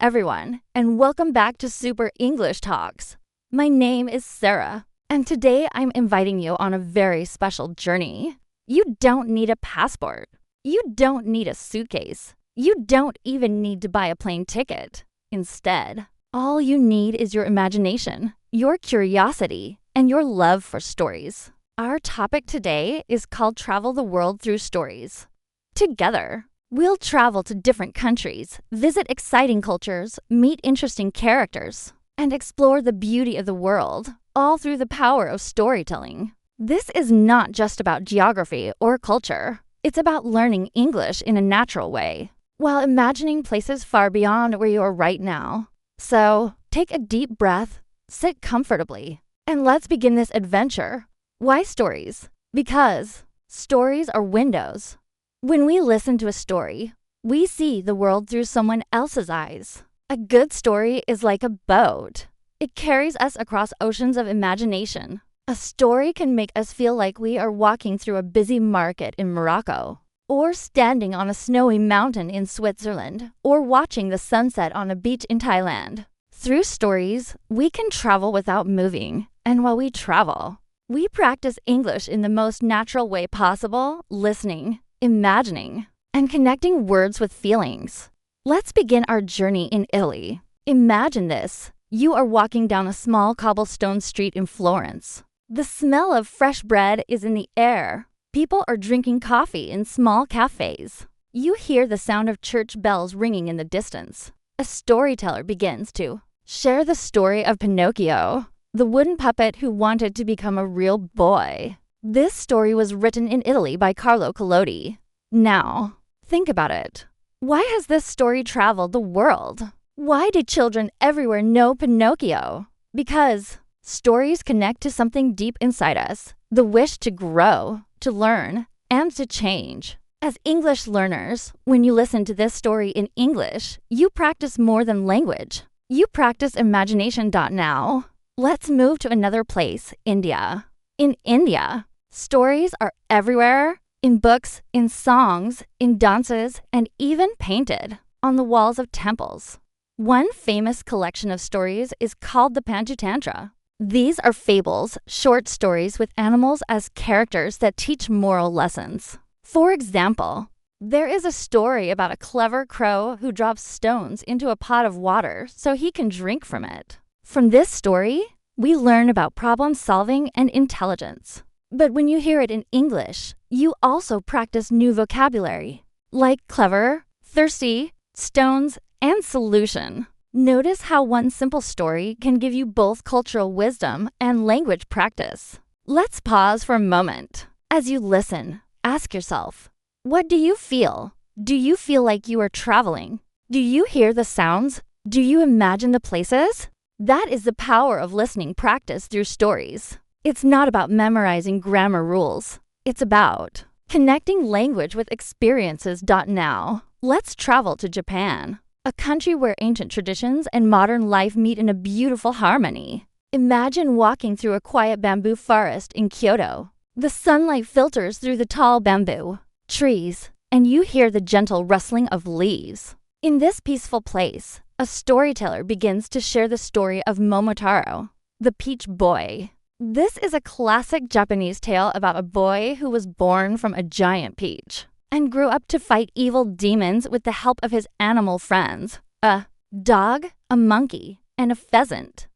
everyone, and welcome back to Super English Talks. My name is Sarah, and today I'm inviting you on a very special journey. You don't need a passport. You don't need a suitcase. You don't even need to buy a plane ticket. Instead, all you need is your imagination, your curiosity, and your love for stories. Our topic today is called Travel the World Through Stories. Together, we'll travel to different countries, visit exciting cultures, meet interesting characters, and explore the beauty of the world, all through the power of storytelling. This is not just about geography or culture. It's about learning English in a natural way, while imagining places far beyond where you are right now. So, take a deep breath, sit comfortably, and let's begin this adventure. Why stories? Because stories are windows. When we listen to a story, we see the world through someone else's eyes. A good story is like a boat. It carries us across oceans of imagination. A story can make us feel like we are walking through a busy market in Morocco, or standing on a snowy mountain in Switzerland, or watching the sunset on a beach in Thailand. Through stories, we can travel without moving, and while we travel, we practice English in the most natural way possible, listening, imagining, and connecting words with feelings. Let's begin our journey in Italy. Imagine this. You are walking down a small cobblestone street in Florence. The smell of fresh bread is in the air. People are drinking coffee in small cafes. You hear the sound of church bells ringing in the distance. A storyteller begins to share the story of Pinocchio, the wooden puppet who wanted to become a real boy. This story was written in Italy by Carlo Collodi. Now, think about it. Why has this story traveled the world? Why do children everywhere know Pinocchio? Because stories connect to something deep inside us, the wish to grow, to learn, and to change. As English learners, when you listen to this story in English, you practice more than language. You practice imagination. Now, let's move to another place, India. In India, stories are everywhere, in books, in songs, in dances, and even painted on the walls of temples. One famous collection of stories is called the Panchatantra. These are fables, short stories with animals as characters that teach moral lessons. For example, there is a story about a clever crow who drops stones into a pot of water so he can drink from it. From this story, we learn about problem solving and intelligence. But when you hear it in English, you also practice new vocabulary, like clever, thirsty, stones, and solution. Notice how one simple story can give you both cultural wisdom and language practice. Let's pause for a moment. As you listen, ask yourself, what do you feel? Do you feel like you are traveling? Do you hear the sounds? Do you imagine the places? That is the power of listening practice through stories. It's not about memorizing grammar rules. It's about connecting language with experiences. Now, let's travel to Japan, a country where ancient traditions and modern life meet in a beautiful harmony. Imagine walking through a quiet bamboo forest in Kyoto. The sunlight filters through the tall bamboo trees, and you hear the gentle rustling of leaves. In this peaceful place, a storyteller begins to share the story of Momotaro, the peach boy. This is a classic Japanese tale about a boy who was born from a giant peach and grew up to fight evil demons with the help of his animal friends, a dog, a monkey, and a pheasant.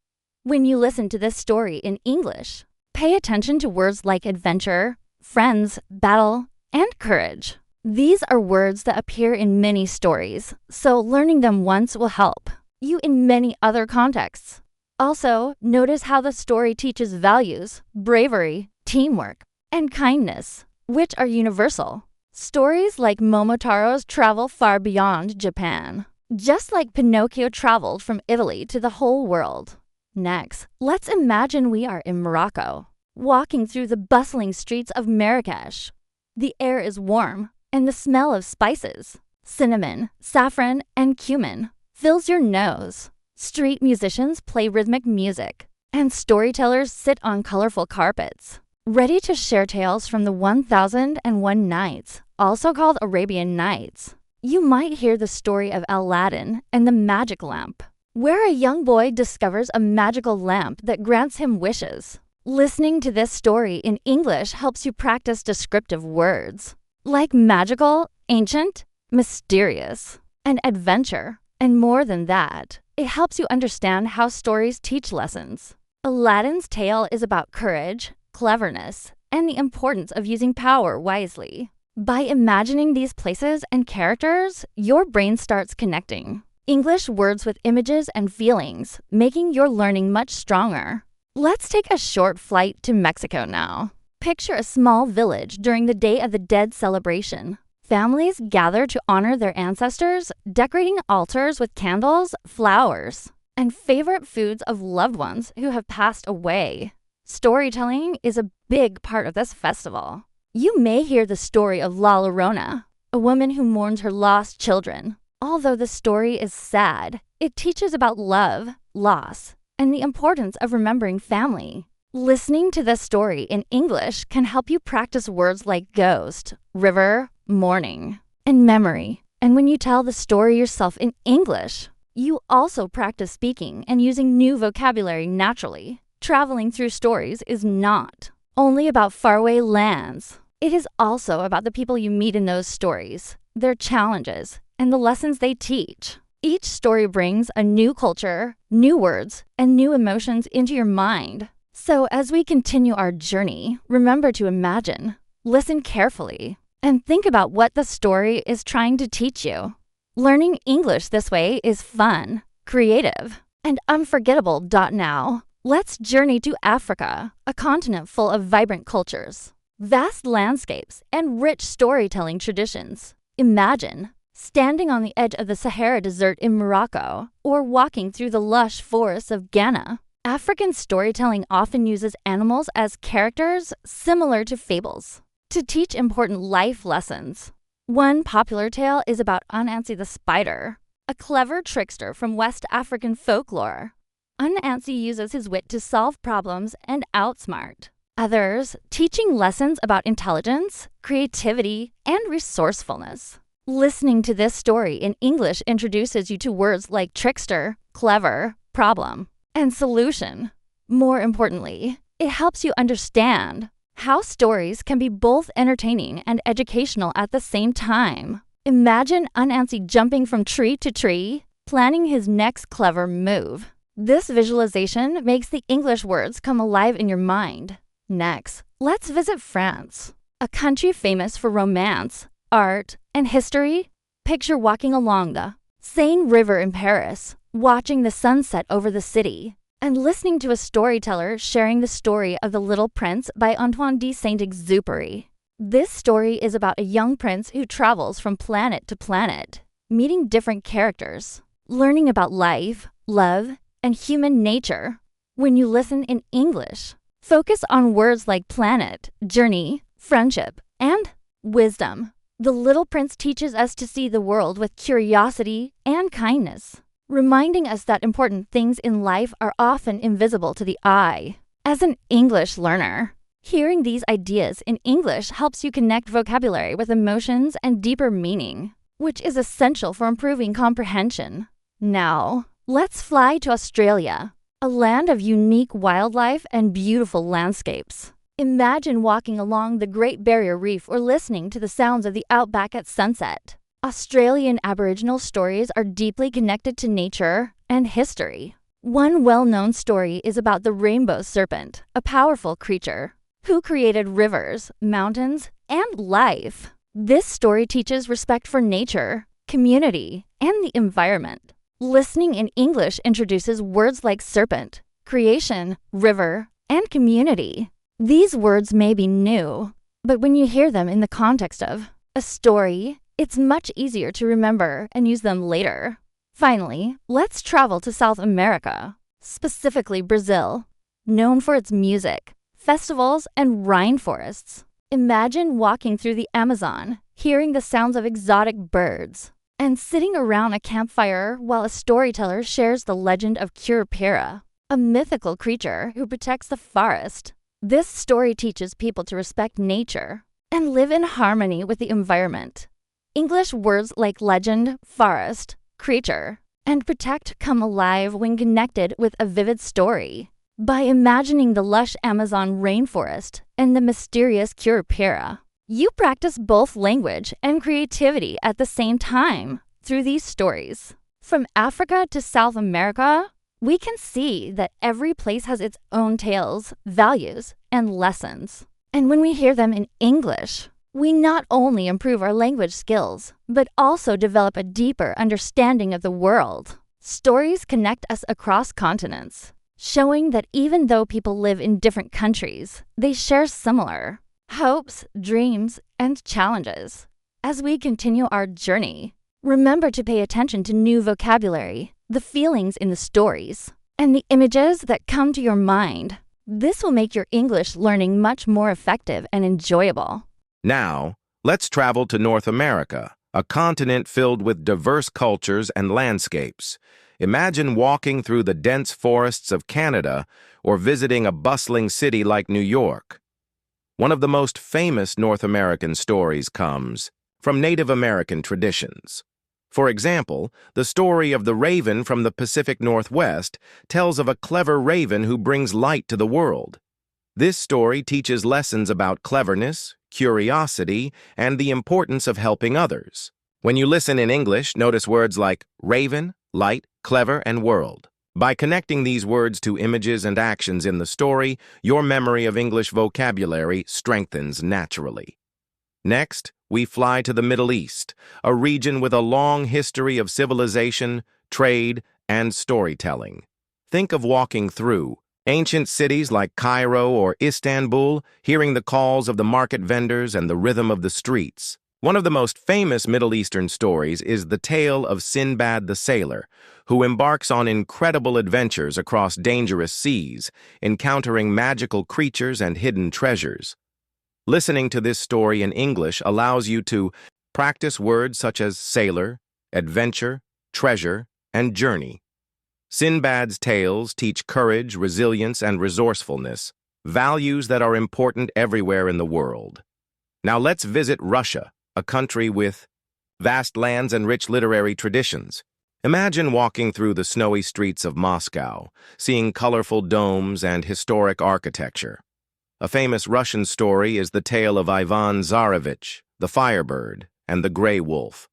When you listen to this story in English, pay attention to words like adventure, friends, battle, and courage. These are words that appear in many stories, so learning them once will help you in many other contexts. Also, notice how the story teaches values, bravery, teamwork, and kindness, which are universal. Stories like Momotaro's travel far beyond Japan, just like Pinocchio traveled from Italy to the whole world. Next, let's imagine we are in Morocco, walking through the bustling streets of Marrakesh. The air is warm, and the smell of spices, cinnamon, saffron, and cumin, fills your nose. Street musicians play rhythmic music, and storytellers sit on colorful carpets, ready to share tales from the 1001 Nights, also called Arabian Nights. You might hear the story of Aladdin and the magic lamp, where a young boy discovers a magical lamp that grants him wishes. Listening to this story in English helps you practice descriptive words like magical, ancient, mysterious, and adventure. And more than that, it helps you understand how stories teach lessons. Aladdin's tale is about courage, cleverness, and the importance of using power wisely. By imagining these places and characters, your brain starts connecting English words with images and feelings, making your learning much stronger. Let's take a short flight to Mexico now. Picture a small village during the Day of the Dead celebration. Families gather to honor their ancestors, decorating altars with candles, flowers, and favorite foods of loved ones who have passed away. Storytelling is a big part of this festival. You may hear the story of La Llorona, a woman who mourns her lost children. Although the story is sad, it teaches about love, loss, and the importance of remembering family. Listening to this story in English can help you practice words like ghost, river, mourning, and memory. And when you tell the story yourself in English, you also practice speaking and using new vocabulary naturally. Traveling through stories is not only about faraway lands. It is also about the people you meet in those stories, their challenges, and the lessons they teach. Each story brings a new culture, new words, and new emotions into your mind. So as we continue our journey, remember to imagine, listen carefully, and think about what the story is trying to teach you. Learning English this way is fun, creative, and unforgettable. Now, let's journey to Africa, a continent full of vibrant cultures, vast landscapes, and rich storytelling traditions. Imagine standing on the edge of the Sahara Desert in Morocco, or walking through the lush forests of Ghana. African storytelling often uses animals as characters, similar to fables, to teach important life lessons. One popular tale is about Anansi the spider, a clever trickster from West African folklore. Anansi uses his wit to solve problems and outsmart others, teaching lessons about intelligence, creativity, and resourcefulness. Listening to this story in English introduces you to words like trickster, clever, problem, and solution. More importantly, it helps you understand how stories can be both entertaining and educational at the same time. Imagine Anansi jumping from tree to tree, planning his next clever move. This visualization makes the English words come alive in your mind. Next, let's visit France, a country famous for romance, art, and history. Picture walking along the Seine River in Paris, watching the sunset over the city, and listening to a storyteller sharing the story of The Little Prince by Antoine de Saint-Exupéry. This story is about a young prince who travels from planet to planet, meeting different characters, learning about life, love, and human nature. When you listen in English, focus on words like planet, journey, friendship, and wisdom. The Little Prince teaches us to see the world with curiosity and kindness, reminding us that important things in life are often invisible to the eye. As an English learner, hearing these ideas in English helps you connect vocabulary with emotions and deeper meaning, which is essential for improving comprehension. Now, let's fly to Australia, a land of unique wildlife and beautiful landscapes. Imagine walking along the Great Barrier Reef or listening to the sounds of the outback at sunset. Australian Aboriginal stories are deeply connected to nature and history. One well-known story is about the rainbow serpent, a powerful creature who created rivers, mountains, and life. This story teaches respect for nature, community, and the environment. Listening in English introduces words like serpent, creation, river, and community. These words may be new, but when you hear them in the context of a story, it's much easier to remember and use them later. Finally, let's travel to South America, specifically Brazil, known for its music, festivals, and rainforests. Imagine walking through the Amazon, hearing the sounds of exotic birds, and sitting around a campfire while a storyteller shares the legend of Curupira, a mythical creature who protects the forest. This story teaches people to respect nature and live in harmony with the environment. English words like legend, forest, creature, and protect come alive when connected with a vivid story. By imagining the lush Amazon rainforest and the mysterious Curupira, you practice both language and creativity at the same time through these stories. From Africa to South America, we can see that every place has its own tales, values, and lessons. And when we hear them in English, we not only improve our language skills, but also develop a deeper understanding of the world. Stories connect us across continents, showing that even though people live in different countries, they share similar hopes, dreams, and challenges. As we continue our journey, remember to pay attention to new vocabulary, the feelings in the stories, and the images that come to your mind. This will make your English learning much more effective and enjoyable. Now, let's travel to North America, a continent filled with diverse cultures and landscapes. Imagine walking through the dense forests of Canada or visiting a bustling city like New York. One of the most famous North American stories comes from Native American traditions. For example, the story of the raven from the Pacific Northwest tells of a clever raven who brings light to the world. This story teaches lessons about cleverness, curiosity, and the importance of helping others. When you listen in English, notice words like raven, light, clever, and world. By connecting these words to images and actions in the story, your memory of English vocabulary strengthens naturally. Next, we fly to the Middle East, a region with a long history of civilization, trade, and storytelling. Think of walking through ancient cities like Cairo or Istanbul, hearing the calls of the market vendors and the rhythm of the streets. One of the most famous Middle Eastern stories is the tale of Sinbad the Sailor, who embarks on incredible adventures across dangerous seas, encountering magical creatures and hidden treasures. Listening to this story in English allows you to practice words such as sailor, adventure, treasure, and journey. Sinbad's tales teach courage, resilience, and resourcefulness, values that are important everywhere in the world. Now let's visit Russia, a country with vast lands and rich literary traditions. Imagine walking through the snowy streets of Moscow, seeing colorful domes and historic architecture. A famous Russian story is the tale of Ivan Tsarevich, the Firebird, and the Gray Wolf.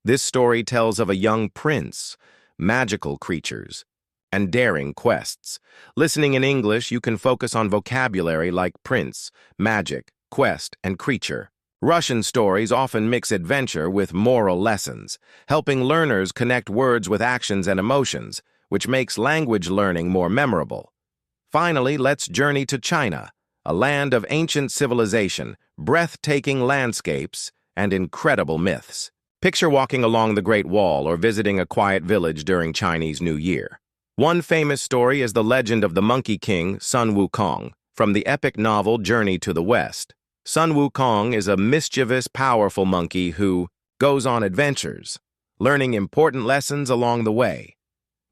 This story tells of a young prince, magical creatures, and daring quests. Listening in English, you can focus on vocabulary like prince, magic, quest, and creature. Russian stories often mix adventure with moral lessons, helping learners connect words with actions and emotions, which makes language learning more memorable. Finally, let's journey to China, a land of ancient civilization, breathtaking landscapes, and incredible myths. Picture walking along the Great Wall or visiting a quiet village during Chinese New Year. One famous story is the legend of the Monkey King, Sun Wukong, from the epic novel Journey to the West. Sun Wukong is a mischievous, powerful monkey who goes on adventures, learning important lessons along the way.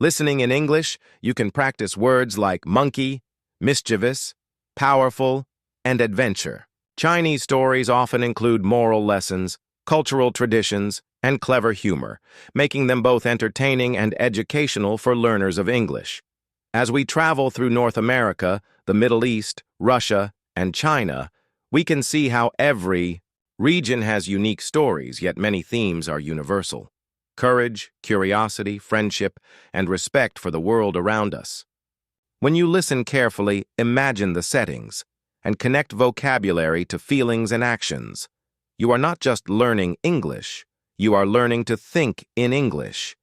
Listening in English, you can practice words like monkey, mischievous, powerful, and adventure. Chinese stories often include moral lessons, cultural traditions, and clever humor, making them both entertaining and educational for learners of English. As we travel through North America, the Middle East, Russia, and China, we can see how every region has unique stories, yet many themes are universal. Courage, curiosity, friendship, and respect for the world around us. When you listen carefully, imagine the settings and connect vocabulary to feelings and actions. You are not just learning English, you are learning to think in English.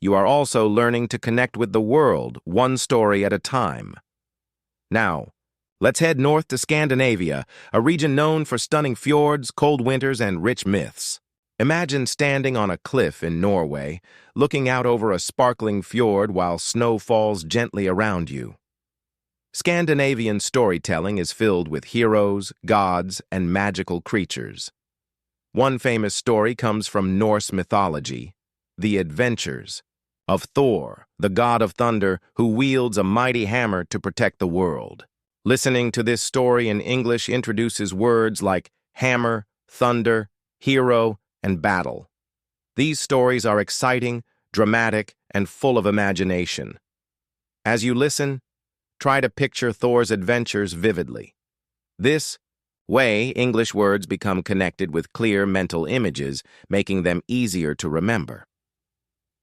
You are also learning to connect with the world, one story at a time. Now, let's head north to Scandinavia, a region known for stunning fjords, cold winters, and rich myths. Imagine standing on a cliff in Norway, looking out over a sparkling fjord while snow falls gently around you. Scandinavian storytelling is filled with heroes, gods, and magical creatures. One famous story comes from Norse mythology, the adventures of Thor, the god of thunder who wields a mighty hammer to protect the world. Listening to this story in English introduces words like hammer, thunder, hero, and battle. These stories are exciting, dramatic, and full of imagination. As you listen, try to picture Thor's adventures vividly. This way, English words become connected with clear mental images, making them easier to remember.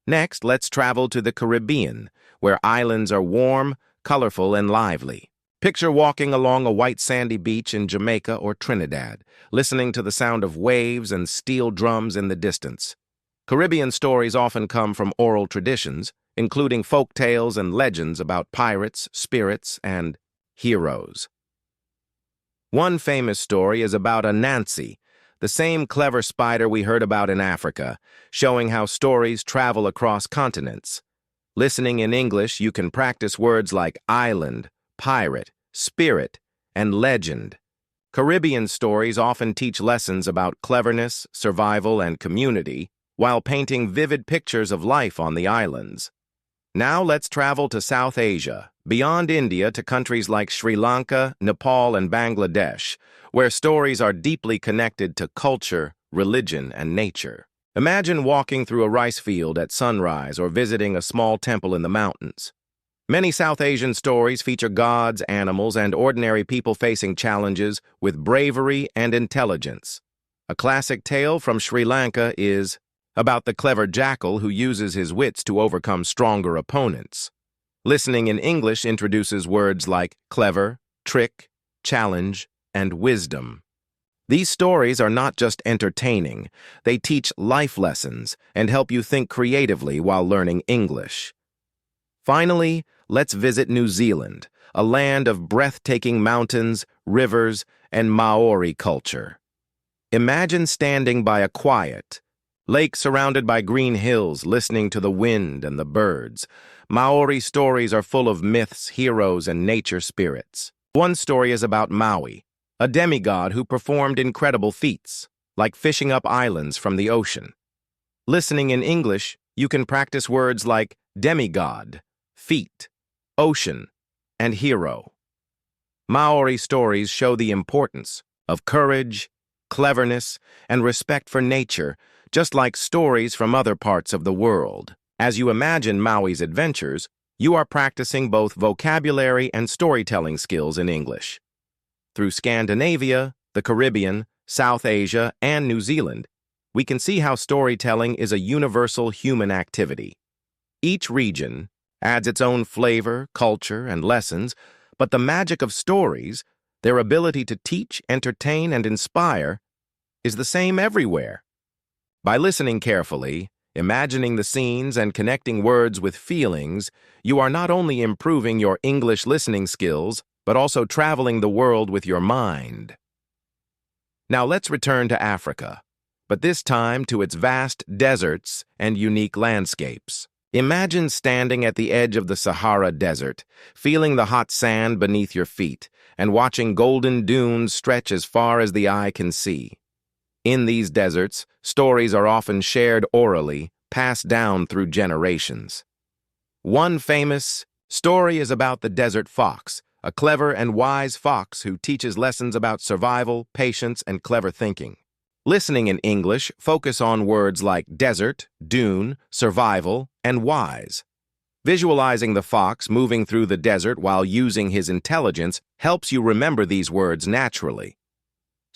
Next, let's travel to the Caribbean, where islands are warm, colorful, and lively. Picture walking along a white sandy beach in Jamaica or Trinidad, listening to the sound of waves and steel drums in the distance. Caribbean stories often come from oral traditions, including folk tales and legends about pirates, spirits, and heroes. One famous story is about Anansi, the same clever spider we heard about in Africa, showing how stories travel across continents. Listening in English, you can practice words like island, pirate, spirit, and legend. Caribbean stories often teach lessons about cleverness, survival, and community, while painting vivid pictures of life on the islands. Now let's travel to South Asia, beyond India to countries like Sri Lanka, Nepal, and Bangladesh, where stories are deeply connected to culture, religion, and nature. Imagine walking through a rice field at sunrise or visiting a small temple in the mountains. Many South Asian stories feature gods, animals, and ordinary people facing challenges with bravery and intelligence. A classic tale from Sri Lanka is about the clever jackal who uses his wits to overcome stronger opponents. Listening in English introduces words like clever, trick, challenge, and wisdom. These stories are not just entertaining, they teach life lessons and help you think creatively while learning English. Finally, let's visit New Zealand, a land of breathtaking mountains, rivers, and Maori culture. Imagine standing by a quiet lake surrounded by green hills, listening to the wind and the birds. Maori stories are full of myths, heroes, and nature spirits. One story is about Maui, a demigod who performed incredible feats, like fishing up islands from the ocean. Listening in English, you can practice words like demigod, feat, ocean, and hero. Maori stories show the importance of courage, cleverness, and respect for nature, just like stories from other parts of the world. As you imagine Maui's adventures, you are practicing both vocabulary and storytelling skills in English. Through Scandinavia, the Caribbean, South Asia, and New Zealand, we can see how storytelling is a universal human activity. Each region adds its own flavor, culture, and lessons, but the magic of stories, their ability to teach, entertain, and inspire, is the same everywhere. By listening carefully, imagining the scenes, and connecting words with feelings, you are not only improving your English listening skills, but also traveling the world with your mind. Now let's return to Africa, but this time to its vast deserts and unique landscapes. Imagine standing at the edge of the Sahara Desert, feeling the hot sand beneath your feet, and watching golden dunes stretch as far as the eye can see. In these deserts, stories are often shared orally, passed down through generations. One famous story is about the desert fox, a clever and wise fox who teaches lessons about survival, patience, and clever thinking. Listening in English, focus on words like desert, dune, survival, and wise. Visualizing the fox moving through the desert while using his intelligence helps you remember these words naturally.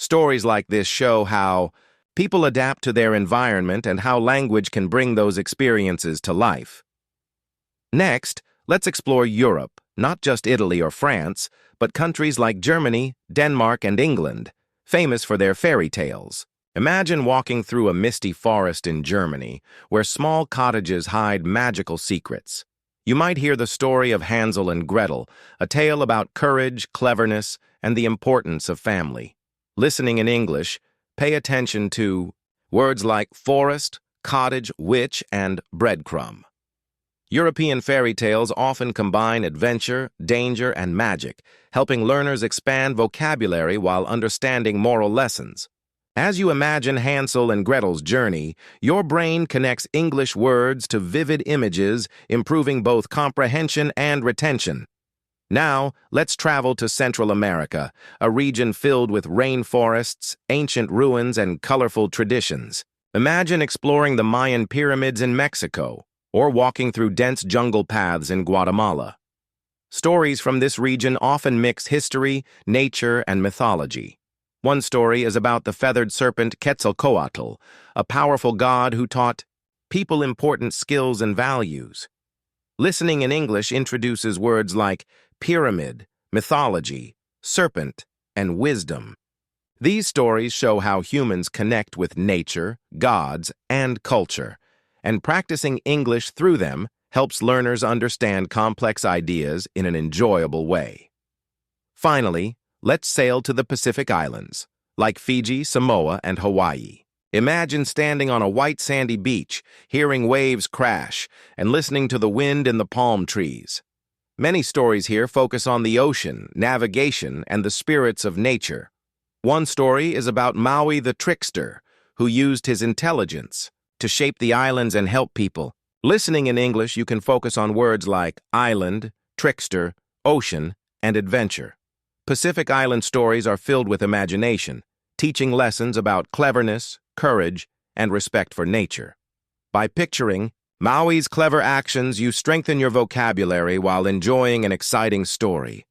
Stories like this show how people adapt to their environment and how language can bring those experiences to life. Next, let's explore Europe, not just Italy or France, but countries like Germany, Denmark, and England, famous for their fairy tales. Imagine walking through a misty forest in Germany, where small cottages hide magical secrets. You might hear the story of Hansel and Gretel, a tale about courage, cleverness, and the importance of family. Listening in English, pay attention to words like forest, cottage, witch, and breadcrumb. European fairy tales often combine adventure, danger, and magic, helping learners expand vocabulary while understanding moral lessons. As you imagine Hansel and Gretel's journey, your brain connects English words to vivid images, improving both comprehension and retention. Now, let's travel to Central America, a region filled with rainforests, ancient ruins, and colorful traditions. Imagine exploring the Mayan pyramids in Mexico or walking through dense jungle paths in Guatemala. Stories from this region often mix history, nature, and mythology. One story is about the feathered serpent Quetzalcoatl, a powerful god who taught people important skills and values. Listening in English introduces words like pyramid, mythology, serpent, and wisdom. These stories show how humans connect with nature, gods, and culture, and practicing English through them helps learners understand complex ideas in an enjoyable way. Finally, let's sail to the Pacific Islands, like Fiji, Samoa, and Hawaii. Imagine standing on a white sandy beach, hearing waves crash, and listening to the wind in the palm trees. Many stories here focus on the ocean, navigation, and the spirits of nature. One story is about Maui the trickster, who used his intelligence to shape the islands and help people. Listening in English, you can focus on words like island, trickster, ocean, and adventure. Pacific Island stories are filled with imagination, teaching lessons about cleverness, courage, and respect for nature. By picturing Maui's clever actions, you strengthen your vocabulary while enjoying an exciting story.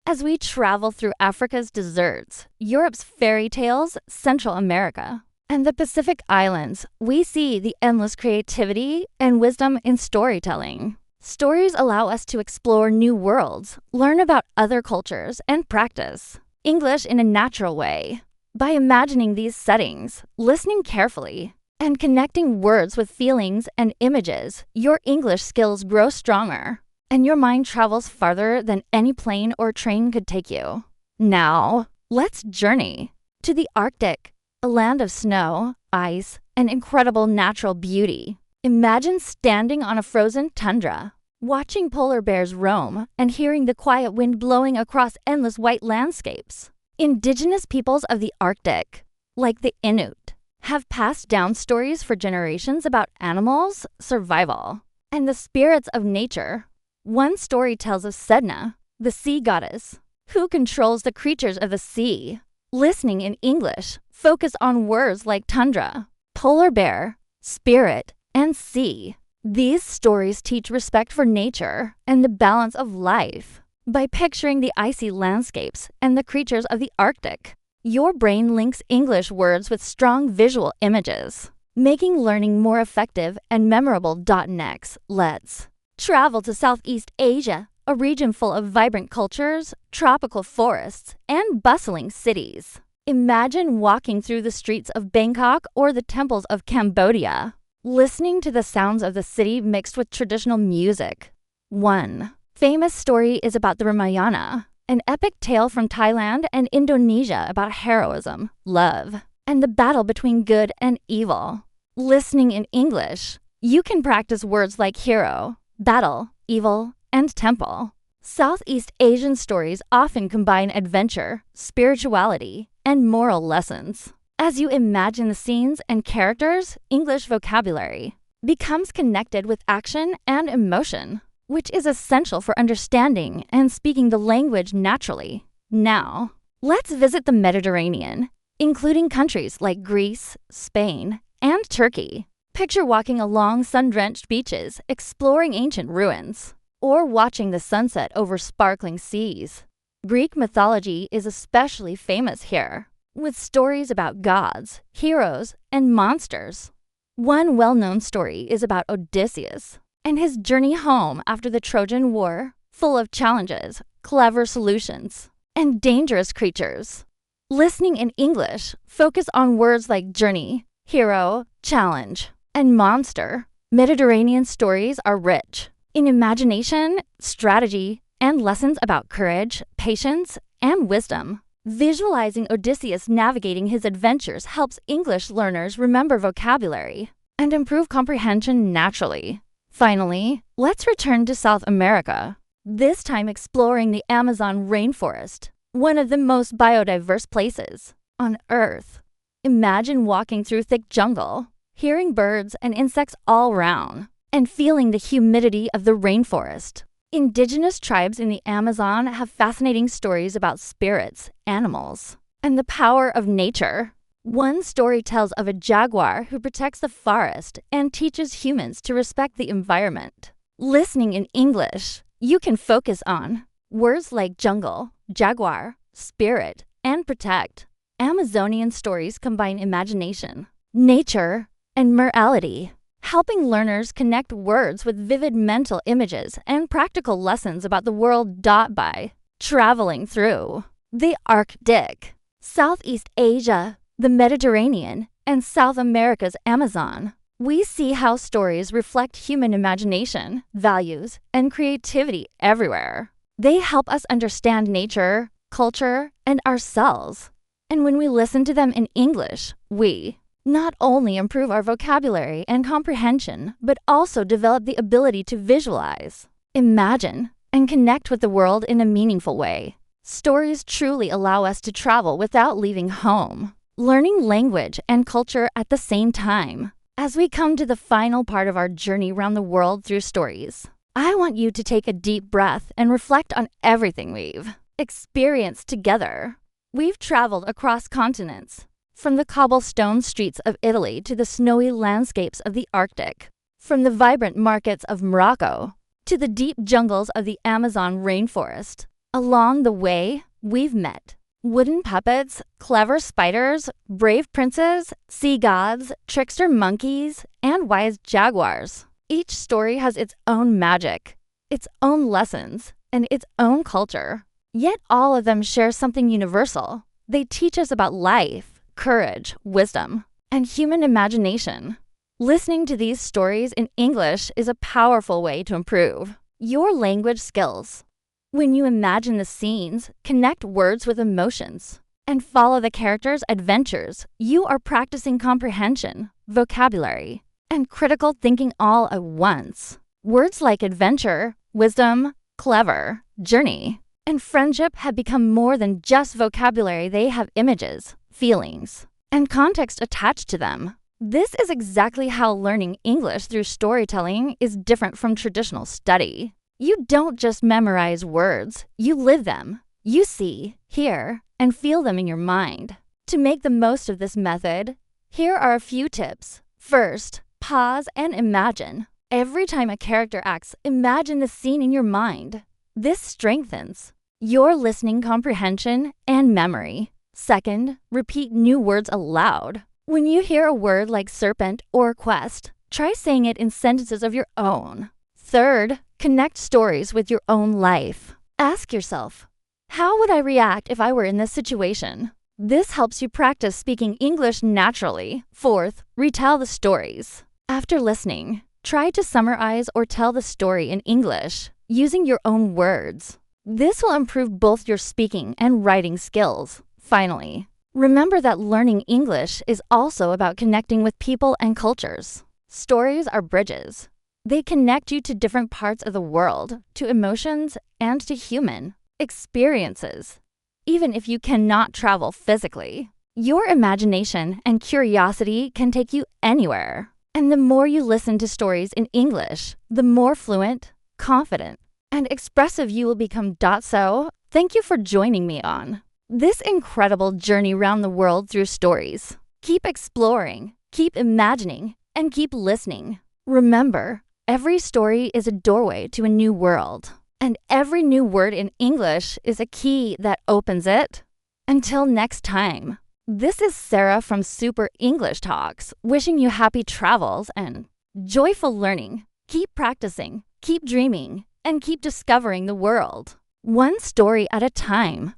As we travel through Africa's deserts, Europe's fairy tales, Central America, and the Pacific Islands, we see the endless creativity and wisdom in storytelling. Stories allow us to explore new worlds, learn about other cultures, and practice English in a natural way. By imagining these settings, listening carefully, and connecting words with feelings and images, your English skills grow stronger, and your mind travels farther than any plane or train could take you. Now, let's journey to the Arctic, a land of snow, ice, and incredible natural beauty. Imagine standing on a frozen tundra, watching polar bears roam, and hearing the quiet wind blowing across endless white landscapes. Indigenous peoples of the Arctic, like the Inuit, have passed down stories for generations about animals, survival, and the spirits of nature. One story tells of Sedna, the sea goddess, who controls the creatures of the sea. Listening in English, focus on words like tundra, polar bear, spirit, and sea. These stories teach respect for nature and the balance of life. By picturing the icy landscapes and the creatures of the Arctic, your brain links English words with strong visual images, making learning more effective and memorable. Next, let's travel to Southeast Asia, a region full of vibrant cultures, tropical forests, and bustling cities. Imagine walking through the streets of Bangkok or the temples of Cambodia, listening to the sounds of the city mixed with traditional music. One famous story is about the Ramayana, an epic tale from Thailand and Indonesia about heroism, love, and the battle between good and evil. Listening in English, you can practice words like hero, battle, evil, and temple. Southeast Asian stories often combine adventure, spirituality, and moral lessons. As you imagine the scenes and characters, English vocabulary becomes connected with action and emotion, which is essential for understanding and speaking the language naturally. Now, let's visit the Mediterranean, including countries like Greece, Spain, and Turkey. Picture walking along sun-drenched beaches, exploring ancient ruins, or watching the sunset over sparkling seas. Greek mythology is especially famous here, with stories about gods, heroes, and monsters. One well-known story is about Odysseus and his journey home after the Trojan War, full of challenges, clever solutions, and dangerous creatures. Listening in English, focus on words like journey, hero, challenge, and monster. Mediterranean stories are rich in imagination, strategy, and lessons about courage, patience, and wisdom. Visualizing Odysseus navigating his adventures helps English learners remember vocabulary and improve comprehension naturally. Finally, let's return to South America, this time exploring the Amazon rainforest, one of the most biodiverse places on Earth. Imagine walking through thick jungle, hearing birds and insects all around, and feeling the humidity of the rainforest. Indigenous tribes in the Amazon have fascinating stories about spirits, animals, and the power of nature. One story tells of a jaguar who protects the forest and teaches humans to respect the environment. Listening in English, you can focus on words like jungle, jaguar, spirit, and protect. Amazonian stories combine imagination, nature, and morality, helping learners connect words with vivid mental images and practical lessons about the world. By traveling through the Arctic, Southeast Asia, the Mediterranean, and South America's Amazon, we see how stories reflect human imagination, values, and creativity everywhere. They help us understand nature, culture, and ourselves. And when we listen to them in English, we not only improve our vocabulary and comprehension, but also develop the ability to visualize, imagine, and connect with the world in a meaningful way. Stories truly allow us to travel without leaving home, learning language and culture at the same time. As we come to the final part of our journey around the world through stories, I want you to take a deep breath and reflect on everything we've experienced together. We've traveled across continents, from the cobblestone streets of Italy to the snowy landscapes of the Arctic, from the vibrant markets of Morocco to the deep jungles of the Amazon rainforest. Along the way, we've met wooden puppets, clever spiders, brave princes, sea gods, trickster monkeys, and wise jaguars. Each story has its own magic, its own lessons, and its own culture. Yet all of them share something universal. They teach us about life, courage, wisdom, and human imagination. Listening to these stories in English is a powerful way to improve your language skills. When you imagine the scenes, connect words with emotions, and follow the characters' adventures, you are practicing comprehension, vocabulary, and critical thinking all at once. Words like adventure, wisdom, clever, journey, and friendship have become more than just vocabulary. They have images, feelings, and context attached to them. This is exactly how learning English through storytelling is different from traditional study. You don't just memorize words, you live them. You see, hear, and feel them in your mind. To make the most of this method, here are a few tips. First, pause and imagine. Every time a character acts, imagine the scene in your mind. This strengthens your listening comprehension and memory. Second, repeat new words aloud. When you hear a word like serpent or quest, try saying it in sentences of your own. Third, connect stories with your own life. Ask yourself, how would I react if I were in this situation? This helps you practice speaking English naturally. Fourth, retell the stories. After listening, try to summarize or tell the story in English using your own words. This will improve both your speaking and writing skills. Finally, remember that learning English is also about connecting with people and cultures. Stories are bridges. They connect you to different parts of the world, to emotions, and to human experiences. Even if you cannot travel physically, your imagination and curiosity can take you anywhere. And the more you listen to stories in English, the more fluent, confident, and expressive you will become. So, thank you for joining me on this incredible journey around the world through stories. Keep exploring, keep imagining, and keep listening. Remember, every story is a doorway to a new world, and every new word in English is a key that opens it. Until next time, this is Sarah from Super English Talks, wishing you happy travels and joyful learning. Keep practicing, keep dreaming, and keep discovering the world, one story at a time.